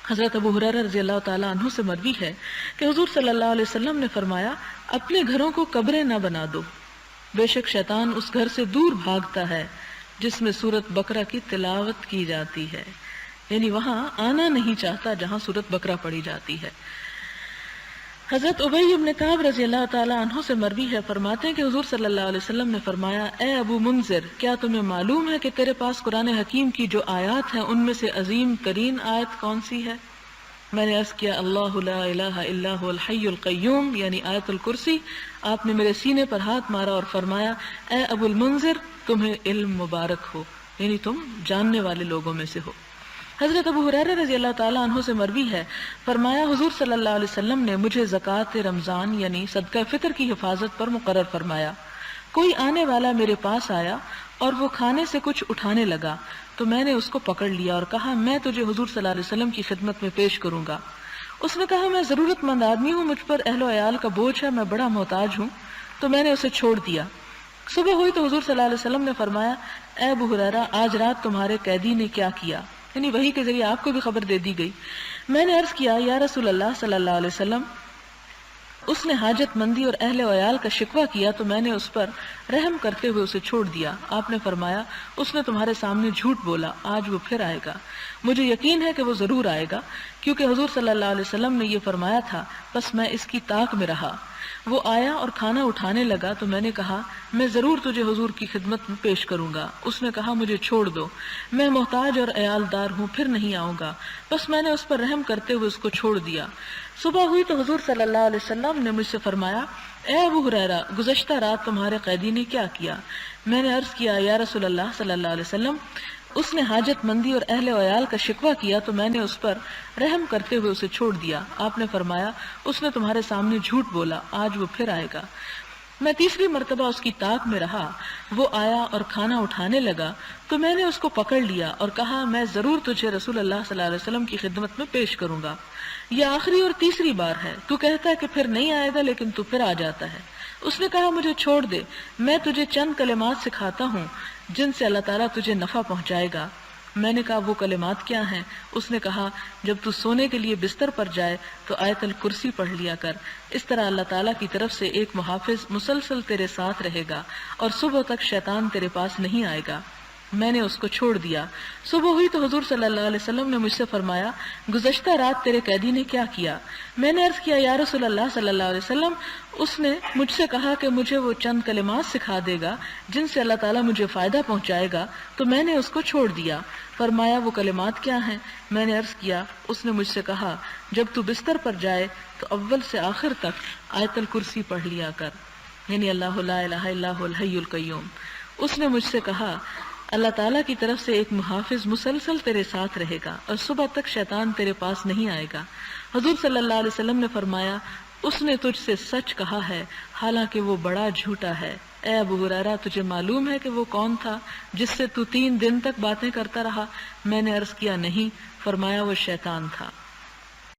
حضرت ابو ہریرہ رضی اللہ تعالیٰ عنہ سے مروی ہے کہ حضور صلی اللہ علیہ وسلم نے فرمایا اپنے گھروں کو قبریں نہ بنا دو، بے شک شیطان اس گھر سے دور بھاگتا ہے جس میں سورۃ بقرہ کی تلاوت کی جاتی ہے، یعنی وہاں آنا نہیں چاہتا جہاں سورۃ بقرہ پڑھی جاتی ہے۔ حضرت ابی بن کعب رضی اللہ تعالیٰ عنہ سے مروی ہے، فرماتے ہیں کہ حضور صلی اللہ علیہ وسلم نے فرمایا اے ابو منذر، کیا تمہیں معلوم ہے کہ تیرے پاس قرآن حکیم کی جو آیات ہیں ان میں سے عظیم ترین آیت کون سی ہے؟ میں نے عرض کیا اللہ لا الہ الا هو الحی القیوم، یعنی آیت الکرسی۔ آپ نے میرے سینے پر ہاتھ مارا اور فرمایا اے ابو المنذر، تمہیں علم مبارک ہو، یعنی تم جاننے والے لوگوں میں سے ہو۔ حضرت ابو ہریرہ رضی اللہ تعالیٰ عنہ سے مروی ہے، فرمایا حضور صلی اللہ علیہ وسلم نے مجھے زکوٰۃ رمضان یعنی صدقہ فطر کی حفاظت پر مقرر فرمایا۔ کوئی آنے والا میرے پاس آیا اور وہ کھانے سے کچھ اٹھانے لگا تو میں نے اس کو پکڑ لیا اور کہا میں تجھے حضور صلی اللہ علیہ وسلم کی خدمت میں پیش کروں گا۔ اس نے کہا میں ضرورت مند آدمی ہوں، مجھ پر اہل و عیال کا بوجھ ہے، میں بڑا محتاج ہوں، تو میں نے اسے چھوڑ دیا۔ صبح ہوئی تو حضور صلی اللہ علیہ وسلم نے فرمایا اے ابو ہریرہ، آج رات تمہارے قیدی نے کیا کیا، یعنی وحی کے ذریعے آپ کو بھی خبر دے دی گئی۔ میں نے عرض کیا یا رسول اللہ صلی اللہ علیہ وسلم، اس نے حاجت مندی اور اہل و عیال کا شکوہ کیا تو میں نے اس پر رحم کرتے ہوئے اسے چھوڑ دیا۔ آپ نے فرمایا اس نے تمہارے سامنے جھوٹ بولا، آج وہ پھر آئے گا، مجھے یقین ہے کہ وہ ضرور آئے گا، کیونکہ حضور صلی اللہ علیہ وسلم نے یہ فرمایا تھا، بس میں اس کی طاق میں رہا۔ وہ آیا اور کھانا اٹھانے لگا تو میں نے کہا میں ضرور تجھے حضور کی خدمت میں پیش کروں گا۔ اس نے کہا مجھے چھوڑ دو، میں محتاج اور عیال دار ہوں، پھر نہیں آؤں گا، بس میں نے اس پر رحم کرتے ہوئے اس کو چھوڑ دیا۔ صبح ہوئی تو حضور صلی اللہ علیہ وسلم نے مجھ سے فرمایا اے ابو ہریرہ، گزشتہ رات تمہارے قیدی نے کیا کیا؟ میں نے عرض کیا یا رسول اللہ صلی اللہ علیہ وسلم، اس نے حاجت مندی اور اہل و عیال کا شکوہ کیا تو میں نے اس پر رحم کرتے ہوئے اسے چھوڑ دیا۔ آپ نے فرمایا اس نے تمہارے سامنے جھوٹ بولا، آج وہ پھر آئے گا۔ میں تیسری مرتبہ اس کی طاق میں رہا، وہ آیا اور کھانا اٹھانے لگا تو میں نے اس کو پکڑ لیا اور کہا میں ضرور تجھے رسول اللہ صلی اللہ علیہ وسلم کی خدمت میں پیش کروں گا۔ یہ آخری اور تیسری بار ہے، تو کہتا ہے کہ پھر نہیں آئے گا لیکن تو پھر آ جاتا ہے۔ اس نے کہا مجھے چھوڑ دے، میں تجھے چند کلمات سکھاتا ہوں جن سے اللہ تعالیٰ تجھے نفع پہنچائے گا۔ میں نے کہا وہ کلمات کیا ہیں؟ اس نے کہا جب تو سونے کے لیے بستر پر جائے تو آیت الکرسی پڑھ لیا کر، اس طرح اللہ تعالیٰ کی طرف سے ایک محافظ مسلسل تیرے ساتھ رہے گا اور صبح تک شیطان تیرے پاس نہیں آئے گا۔ میں نے اس کو چھوڑ دیا۔ صبح ہوئی تو حضور صلی اللہ علیہ وسلم نے مجھ سے فرمایا گزشتہ رات تیرے قیدی نے کیا کیا؟ میں نے عرض کیا یا رسول اللہ صلی اللہ علیہ وسلم، اس نے مجھ سے کہا کہ مجھے وہ چند کلمات سکھا دے گا جن سے اللہ تعالیٰ مجھے فائدہ پہنچائے گا، تو میں نے اس کو چھوڑ دیا۔ فرمایا وہ کلمات کیا ہیں؟ میں نے عرض کیا اس نے مجھ سے کہا جب تو بستر پر جائے تو اول سے آخر تک آیت الکرسی پڑھ لیا کر، یعنی اللہ لا الہ الا هو الحی القیوم۔ اس نے مجھ سے کہا اللہ تعالیٰ کی طرف سے ایک محافظ مسلسل تیرے ساتھ رہے گا اور صبح تک شیطان تیرے پاس نہیں آئے گا۔ حضور صلی اللہ علیہ وسلم نے فرمایا اس نے تجھ سے سچ کہا ہے حالانکہ وہ بڑا جھوٹا ہے۔ اے ابو ہریرہ، تجھے معلوم ہے کہ وہ کون تھا جس سے تو 3 دن تک باتیں کرتا رہا؟ میں نے عرض کیا نہیں۔ فرمایا وہ شیطان تھا۔